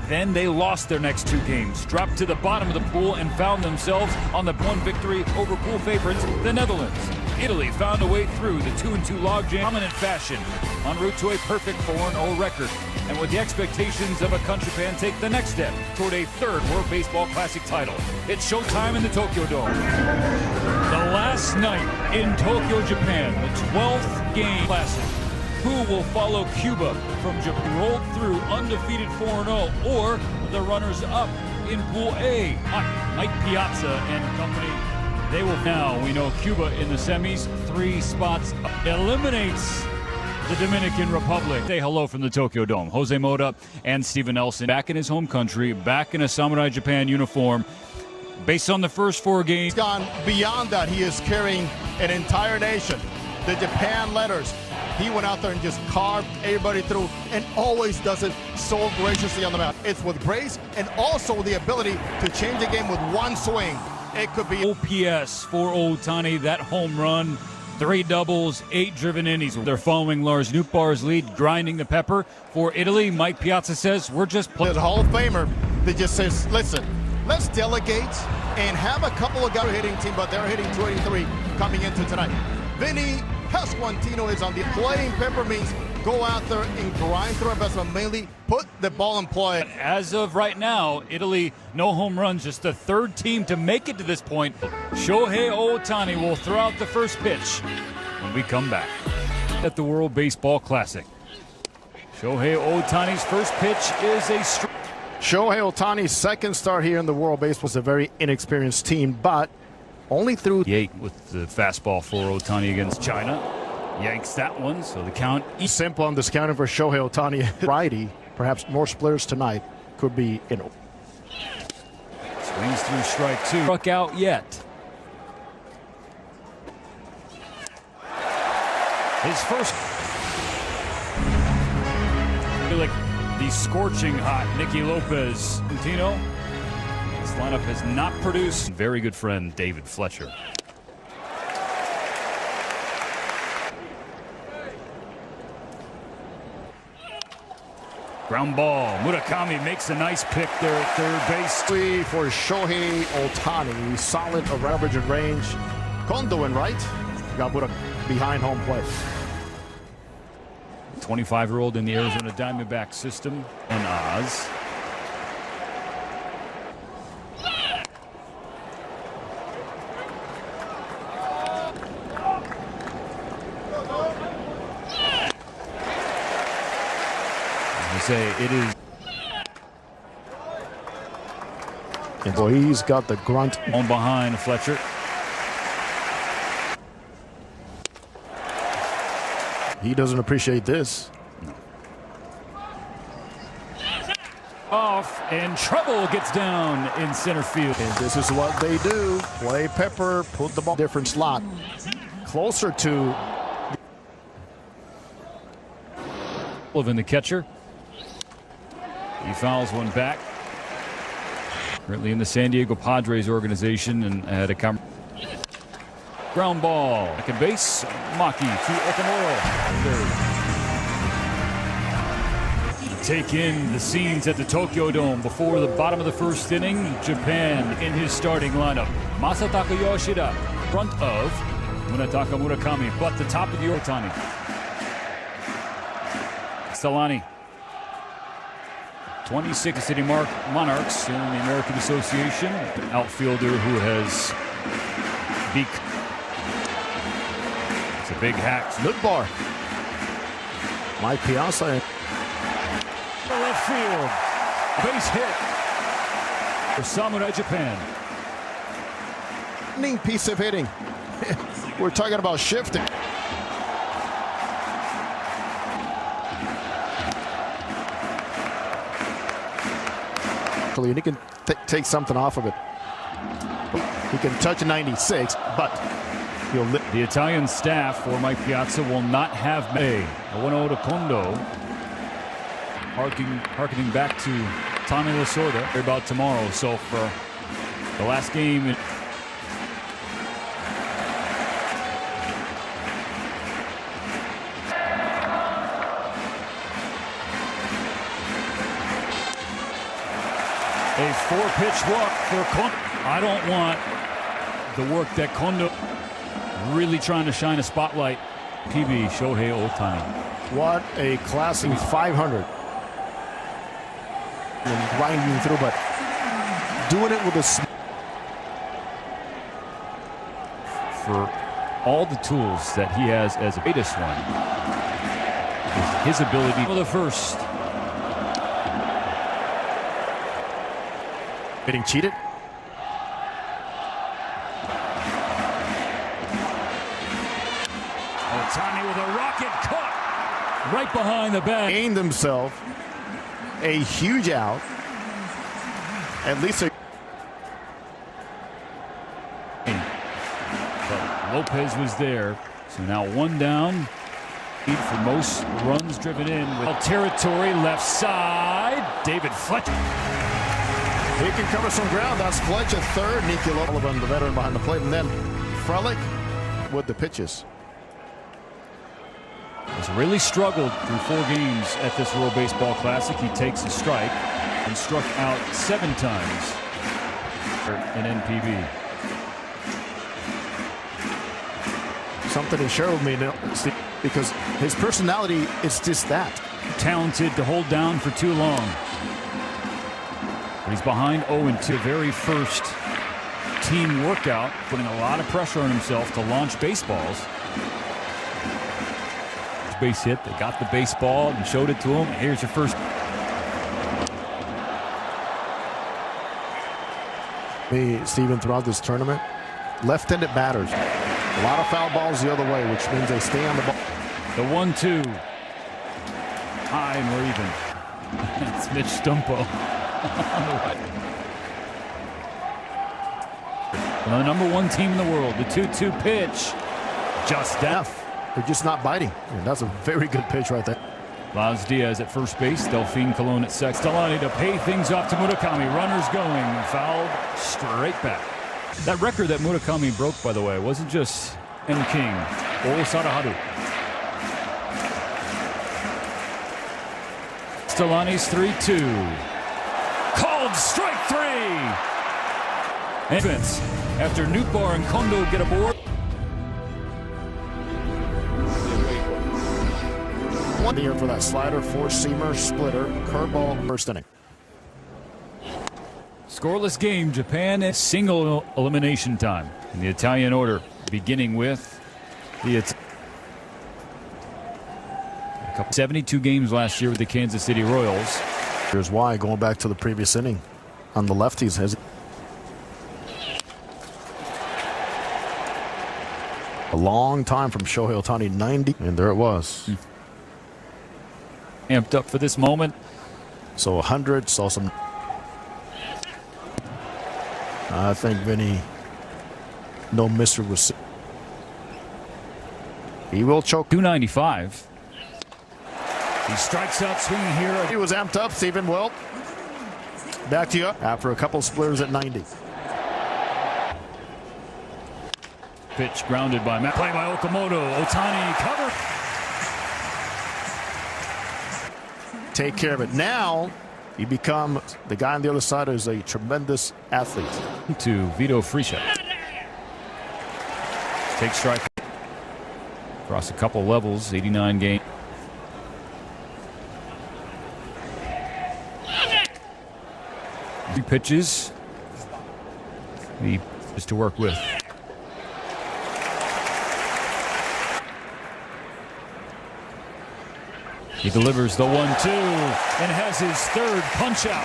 Then they lost their next 2 games, dropped to the bottom of the pool, and found themselves on the 1 victory over pool favorites, the Netherlands. Italy found a way through the 2-2 logjam dominant fashion, en route to a perfect 4-0 record. And with the expectations of a country fan take the next step toward a 3rd World Baseball Classic title. It's showtime in the Tokyo Dome. The last night in Tokyo, Japan, the 12th game classic. Who will follow Cuba from Japan, rolled through undefeated 4-0, or the runners-up in Pool A? Mike Piazza and company. They will now, we know Cuba in the semis, 3 spots, eliminates the Dominican Republic. Say hello from the Tokyo Dome. Jose Mota and Steven Nelson back in his home country, back in a Samurai Japan uniform. Based on the first 4 games. He's gone beyond that. He is carrying an entire nation. The Japan letters. He went out there and just carved everybody through, and always does it so graciously on the mound. It's with grace and also the ability to change the game with 1 swing. It could be OPS for Ohtani, that home run, 3 doubles, 8 driven innings. They're following Lars Nootbaar's lead, grinding the pepper for Italy. Mike Piazza says, we're just playing. The Hall of Famer that just says, listen, let's delegate and have a couple of guys hitting team, but they're hitting 283 coming into tonight. Vinny Pasquantino is on the playing pepper means go out there and grind through our best, but mainly put the ball in play. As of right now, Italy, no home runs, just the 3rd team to make it to this point. Shohei Ohtani will throw out the first pitch when we come back at the World Baseball Classic. Shohei Ohtani's first pitch is a strike. Shohei Ohtani's 2nd start here in the World Baseball is a very inexperienced team, but only through 8 with the fastball for Ohtani against China. Yanks that one, so the count. Simple on this counter for Shohei Ohtani. Friday, perhaps more splitters tonight could be in. Swings through strike 2. Struck out yet. His first. Like the scorching hot Nicky Lopez. Tino. This lineup has not produced. Very good friend David Fletcher. Ground ball. Murakami makes a nice pick there at 3rd base. For Shohei Ohtani, solid average and range. Kondo in right. Got Murakami behind home plate. 25-year-old in the Arizona Diamondback system. And Oz. It is. And boy, he's got the grunt on behind Fletcher. He doesn't appreciate this. Off, and trouble gets down in center field. And this is what they do. Play pepper, put the ball different slot. Closer to. In the catcher. He fouls one back. Currently in the San Diego Padres organization and had a ground ball. Second base, Maki to Okamura. Take in the scenes at the Tokyo Dome before the bottom of the 1st inning. Japan in his starting lineup. Masataka Yoshida, front of Munetaka Murakami, but the top of the Ohtani. Solani. 26 City Monarchs in the American Association. An outfielder who has it's a big hack. Nootbaar. Mike Piazza. Left field. Base hit for Samurai Japan. Piece of hitting. We're talking about shifting. And he can take something off of it. He can touch a 96, but he'll the Italian staff for Mike Piazza will not have a 1-0 to Kondo. Harkening back to Tommy Lasorda about tomorrow. So for the last game. A 4-pitch walk for Kondo. I don't want the work that Kondo really trying to shine a spotlight. PB Shohei Ohtani. What a classic 500. And grinding through, but doing it with a... For all the tools that he has as a greatest one, his ability for the first. Getting cheated. Ohtani with a rocket cut right behind the bat. Gained himself a huge out. At least a... But Lopez was there, so now one down. Lead for most runs driven in with territory left side. David Fletcher. He can cover some ground. That's Fletcher third. Nicky Sullivan, the veteran behind the plate, and then Frelick with the pitches. Has really struggled through 4 games at this World Baseball Classic. He takes a strike and struck out 7 times in NPB. Something he shared with me, because his personality is just that. Talented to hold down for too long. But he's behind 0-2. Very first team workout, putting a lot of pressure on himself to launch baseballs. Base hit. They got the baseball and showed it to him. Here's your first. Steven, throughout this tournament, left-handed batters, a lot of foul balls the other way, which means they stay on the ball. The 1-2. High and we're even. It's Mitch Stumpo. The number 1 team in the world. The 2-2 pitch. Just enough. They're just not biting. And that's a very good pitch right there. Laz Diaz at first base. Delphine Colon at second. Stellani to pay things off to Murakami. Runners going. Fouled straight back. That record that Murakami broke, by the way, wasn't just M. King or Sadaharu. Stellani's 3-2. Called strike 3. Defense after Newbar and Kondo get aboard. One here for that slider, 4-seamer, splitter, curveball, first inning. Scoreless game. Japan is single elimination time in the Italian order, beginning with the 72 games last year with the Kansas City Royals. Here's why, going back to the previous inning on the lefties. Has a long time from Shohei Ohtani, 90, and there it was. Amped up for this moment. So 100, saw some. I think Vinny, no mister was. He will choke. 295. He strikes out swinging here. He was amped up, Stephen. Well, back to you after a couple splitters at 90. Pitch grounded by Matt. Play by Okamoto. Ohtani cover. Take care of it. Now you become the guy on the other side who's a tremendous athlete. To Vito Frisha. Take strike. Across a couple levels. 89 game. Three pitches. He is to work with. He delivers the 1-2 and has his third punch out.